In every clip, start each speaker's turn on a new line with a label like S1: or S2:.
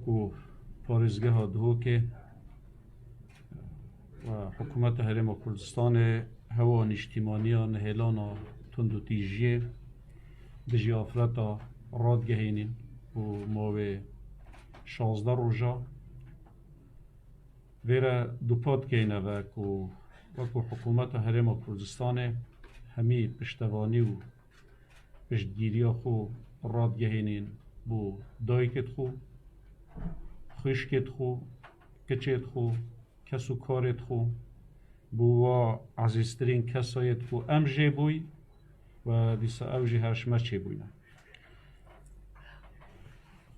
S1: کو پارێزگە هاتبووکێ و حکوومەتە هەرێما کوردستانê hewa niştîmaniya nihêlana tund û tîjiyê di jî afreta radgehênîn û mavê 16 roja vêre dupat keyne ve ku wekû hikûmeta Herêma Kurdistanê hemî piştevanî û piştgiriya xwe radgehênîn bû dayikê xwe, xwîşkê xwe, kiçê xwe, kes û karê xwe, bû wa ezîztirîn kesayê xwe em jê bûy ve dîsa ew jî herşime çêbûyne.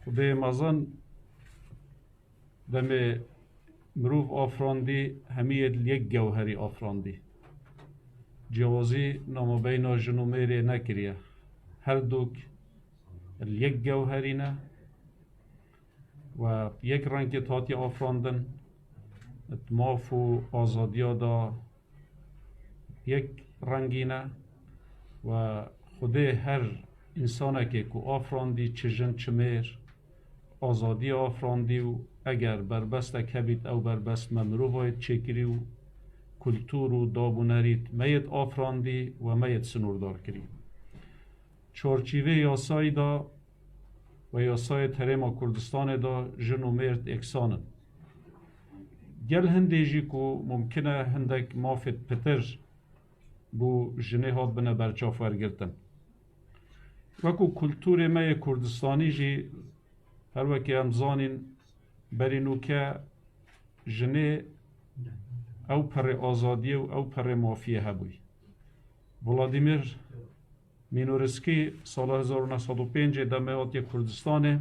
S1: Xwedê mezin demê mirov afrandî hemiyê li yek gewherî afrandî. Cewazî namabeyna jin û mêrê nekiriye. Her dûk li yek gewherî ne we yek rengê hatiye afrandin, maf û azadiya da yek rengî ne we Xwedê her însanekê ku afrandî çi jin çi mêr azadiya afrandî û eger berbestek hebît ew berbest me mirovayê çêkirî û kultûr û dabûnerît meyê afrandî we meyê sinûrdar kirî. Çarçîvê yasayî da ve yasayê Herêma Kurdistanê da jin û mêr eksan in. Gel hindê jî ku mumkin e hindek mafê pitir bû jinê hat bine berçav wergirtin. Wekû kultûrê me yê Kurdistanî jî her wekî em zanîn berî nûke jinê ew perê azadiyê û ew perê mafiyê hebûy. Vladimir Mînorskî sala 1905 demê hatiye Kurdistanê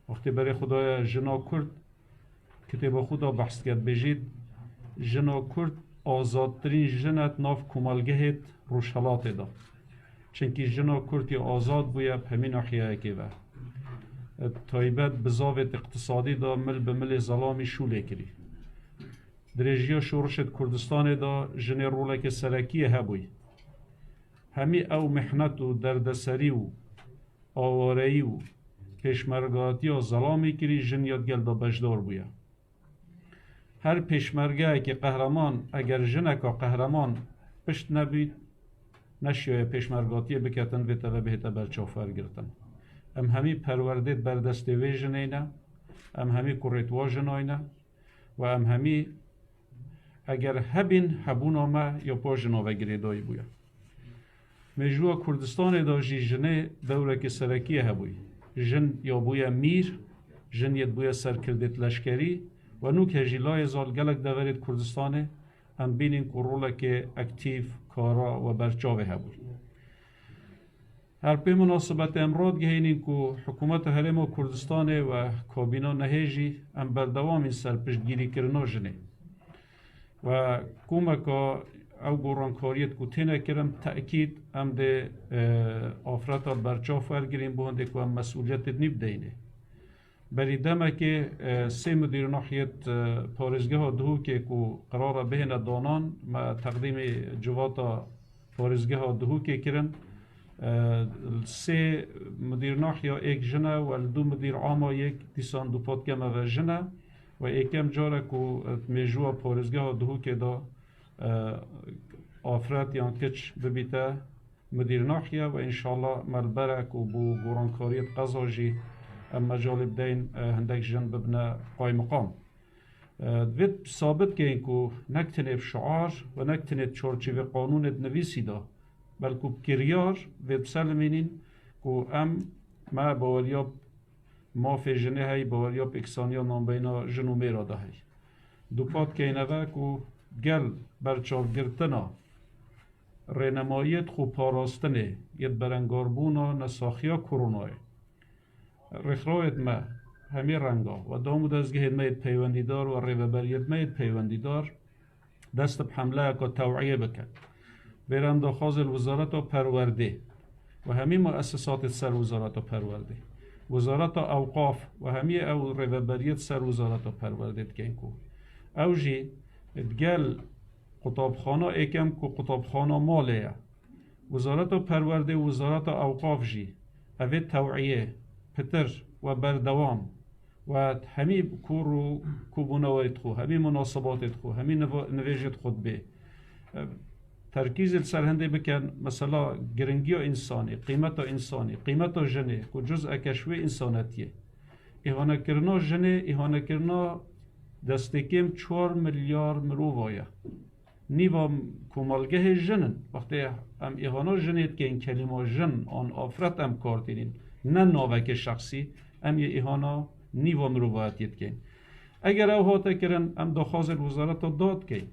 S1: wextê berê xudaya jina Kurd kitêba xwe da behs kir bêjît jina Kurd azadtirîn jin et nav komelgehê Rûşhelatê da. Çunkî jina Kurd yê azad bûye hemî nahiyeyekê ve. Taybet bi zavê iqtisadî da mil bi milê zelamî şûlê kirî. Dirêjiya şorişê Kurdistanê da jinê rolekê serekiyê hebûy. Hemî ew mihnet û derdeserî û awareyî û pêşmergatiya zelamî kirî jin ya gel da bejdar bûye. Her pêşmergeyekê qehreman eger jineka qehreman pişt nebît neşiye pêşmergatiyê biketin vê teve bihête berçav wergirtin. Em hemî perwerdê berdestê wê jinê ne, em hemî kurêtwa jinay ne ve em hemî eger hebîn hebûna me ya pa jina ve girêdayî bûye. Mêjûra Kurdistanê da jî jinê dewrekê serekiyê hebûy. Jin ya bûye mîr, jin yê bûye serkirdê leşkerî ve nûke jî layê zal gelek deverê Kurdistanê em bînin ku rolekê ektîv, kara ve berçavê hebû. Her pê münasebetê em radgehênîn ku hikûmeta Herêma Kurdistanê we kabîna nehê jî em berdewamîn ser piştgirîkirina jinê. Ve kûmeka ew gorankariyet ku têne kirin teekîd em dê afreta berçav wergirîn bo hindê ku em mesuliyetê nî bideyînê. Berî demekê sê Müdîrnahiyet parêzgeha Duhokê ku qerara bihêne danan me teqdîmê civata parêzgeha Duhokê kirin. Sê Müdîrnahiya êk jin e we li dû Müdîr ama yek dîsan dûpatgeme ve jin e ve êkem care ku mêjûra parêzgeha Duhokê da afret yan kiç bibîte Müdîrnahiya ve înşallah melberek û bû gorankariyet qeza jî em mecalê bideyên hindek jin bibine qaymiqam. Divê sabit keyin ku nek tenê şiar ve nek tenê çarçîvê qanûnê nivîsî da belkû kiryar vê biselimînin ku em me baweriya mafê jinê hey baweriya pêksaniya nambeyna jin û mêra da hey. Dûpat keyne ve ku gel berçavgirtina rênemayiyê xwe parastinê yê berengarbûna nesaxiya koronayê rêxirayê me hemî renga ve dam û dezgehên me yê peywendîdar ve rêveberiyet me yê peywendîdar dest bi hemleyeka tewعiyê bike. Vêre em daxwazê li Wizareta Perwerdê ve hemî muessesatê ser Wizareta Perwerdê, Wizareta Ewqaf ve hemî ew rêveberiyet ser Wizareta Perwerdê dikin ku ew jî gel qutabxana êkem ku qutabxana malê ye. Wizareta Perwerdê û Wizareta Ewqaf jî evê tewعiyê pitir ve berdewam و همی کورو کوبونویت خو همی مناسبات خو همی نویجت خود به ترکیز سر هنده بکن مثلا گرنگی انسانی قیمت انسانی قیمت جنه که جزء کشوی انسانتیه ایهانه کرنا جنه ایهانه کرنا دستکیم 4 میلیارد مروفایا نیوا کمالگه جنن وقتی هم ایهانا جنید که این کلمه جن آن آفرت هم کارتینین نه ناوک شخصی هم ایهانا نیوا مروفایتیت که اگر او هاته کرن هم دخواز وزارت داد که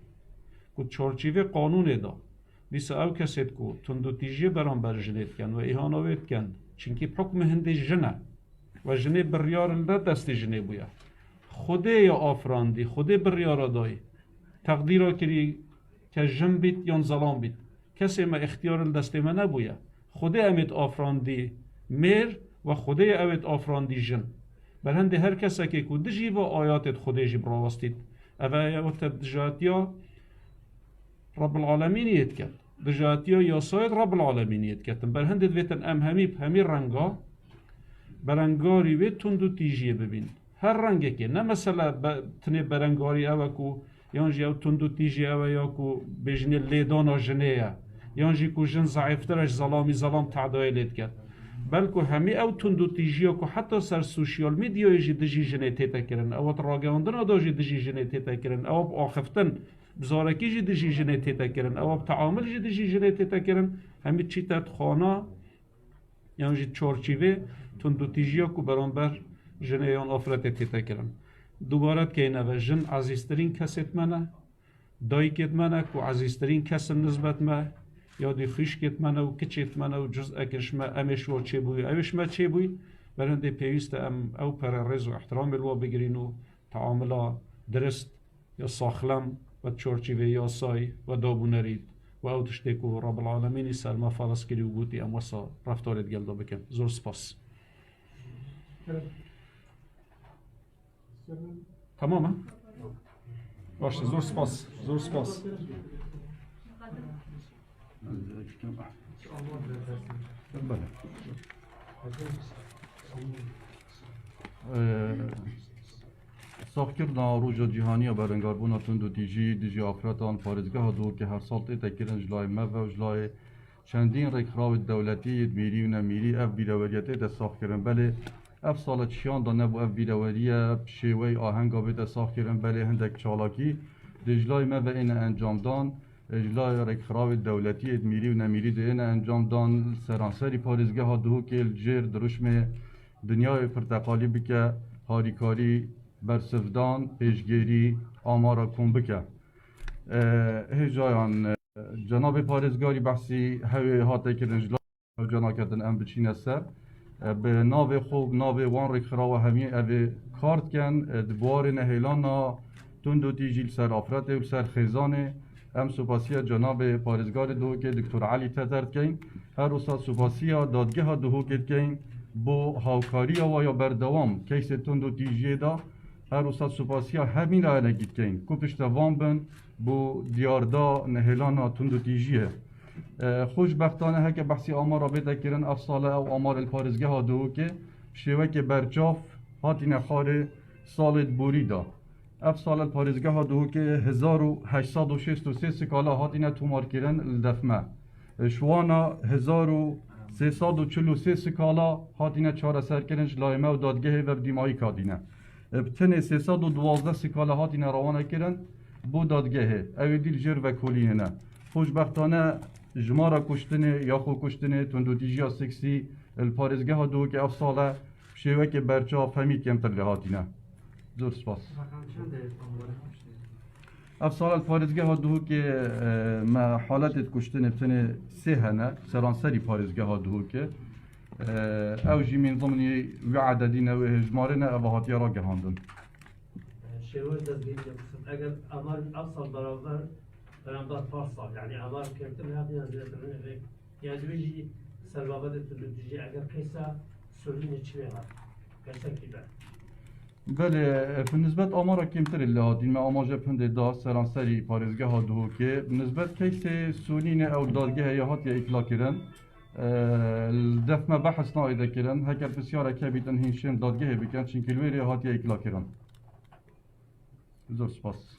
S1: که چارچیوه قانون دا بیس او کسید که تندو تیجی بران بر جنید کن و ایهانوید کن چونکه حکم هنده جنه و جنه بریار را دست جنه بویا خوده یا آفراندی خوده بریار دای تقدیر کری که جن بیت یا ظلام بیت کسی ما اختیار دست ما نبویا خوده امید آفراندی میر و خوده امید آفراندی جن بر هنده هر کسی که دجی و آیات خوده جی براوستید اوه یا تدجاتیا رب العالمین يتكلم دجاتيو يصيد رب العالمين يتكلم بر هند دویتن ام همي رنگا برنگاری وی تندو تیجیه ببین هر رنگه که نه مثلا تنه برنگاری اوه کو یانجی او تندو تیجیه اوه یا کو بجنه لیدانا جنه یانجی کو جن ضعیفترش ظلام تعدای لید کرد بلکه همی او تندو تیجیه کو حتی سر سوشیال میدیای جی دجی جنه تیتا کرن او تراغاندن دا جی دجی جنه تیتا کرن او آخفتن بزارکی جی دجی جنه تیتا کرن او تعامل جی دجی جنه تیتا کرن همی چی تات خانه یانجی چارچیوه تندو تیجیه کو برانبر جنه یان آفرت تیتا کرن دوبارت که اینه و جن عزیزترین کسیت منه دایکت منه که عزیزترین کس نسبت منه یادی خیشکت منه و کچیت منه و جز اکش ما امش و چه بوی اوش ما چه بوی برنده پیوست ام او پر رز و احترام الوا بگیرین و تعاملا درست یا ساخلم و چورچیوه یا سای و دابونرید و او تشتیکو رب العالمینی سلمه فارس کری و گوتی ام وصا رفتارت گلدا بکن زور سپاس تمام ها؟ باشه زور سپاس زور سپاس
S2: ساختکردن روژا جیهانی برانگاربونا تندو دیجی آفراتان پارێزgeha دو که هر سال تێتە kirin ji layê me ve ji layê çendîn rêkxravê dewletî mirî û nemirî ev bîreweriya tê saxkirin belê ev sala çiyan da nebû ev bîreweriye şêwey ahenga bê te saxkirin belê hindek çalakî di ji layê me ve êne encamdan ji layê rêkxravê dewletî mirî û nemirî de êne encamdan seranserî parêzgeha Duhokê li jêr diruşmê dinyayê pirteqalî bike harîkarî bersivdan pêşgerî amara kom bike hêjayan cenabê parêzgarî behsî hewê hate kirin ji layê canaketin em biçîne ser bi navê xwe navê wan rêkxirawa hemî evê kar dikin di buwarê nehêlana tund û tîjî li ser afretê û li ser xêzanê em supasiya cenabê parêzgarê Duhokê Diktor Elî Tezer dikein her wisa supasiya dadgeha Duhokê dikein bo hawkariya wa ya berdewam keysê tund û tîjiyê da her wisa supasiya hemîn re hene dikein ku piştevan bin bu diyarda nehêlana tund û tîjiyê xoşbextane heke behsî amara bê te kirin ev sala ew amarê li parêzgeha Duhokê şêwekê berçav hatîne xwarê salê borî da ev sala li parêzgeha Duhokê 1863 sikala hatîne tomarkirin li defme ji wana 1343 sikala hatîne çareserkirin ji layê me û dadgehê vebdîmayî kadîne bi tenê 312 sikala hatîne rawane kirin bo dadgehê ew ê dîl jêr vekolînine xoşbextane jimara kuştinê yaxo kuştinê tundûtîjiya seksî li parêzgeha Duhokê ev sala şêwekê berçav hemî kêmtir lê hatîne zor spas ev sala li parêzgeha Duhokê me haletê kuştinê bi tenê sê hene seranserî parêzgeha Duhokê ew jî min zimnî wî ededî ne wê hejmarê ne ev hatiye ragihandin
S3: شێوە دەستگیری قسم ئەگەر ئەمار ئەو ساڵ بەراورد بەرامبەر پاش ساڵ یعنی ئەمار کەمتر هاتیان زیاتر یا دوێژی سەربابەتی تولوجی ئەگەر کەیسا سولینی چی هات کەسێکی بە
S2: Belê bi nisbet amara kêmtirê li hatîn me amaja pindê da seranserî parêzgeha Duhokê bi nisbet keysê Sûnînê ew dadgehê ya hatiye îfla kirin الدف ما بحث نايدا كرن هكر بسيارة كابيتن هينشين دادگه بكن چنكي الويري هاتي اكلا كرن زور سپاس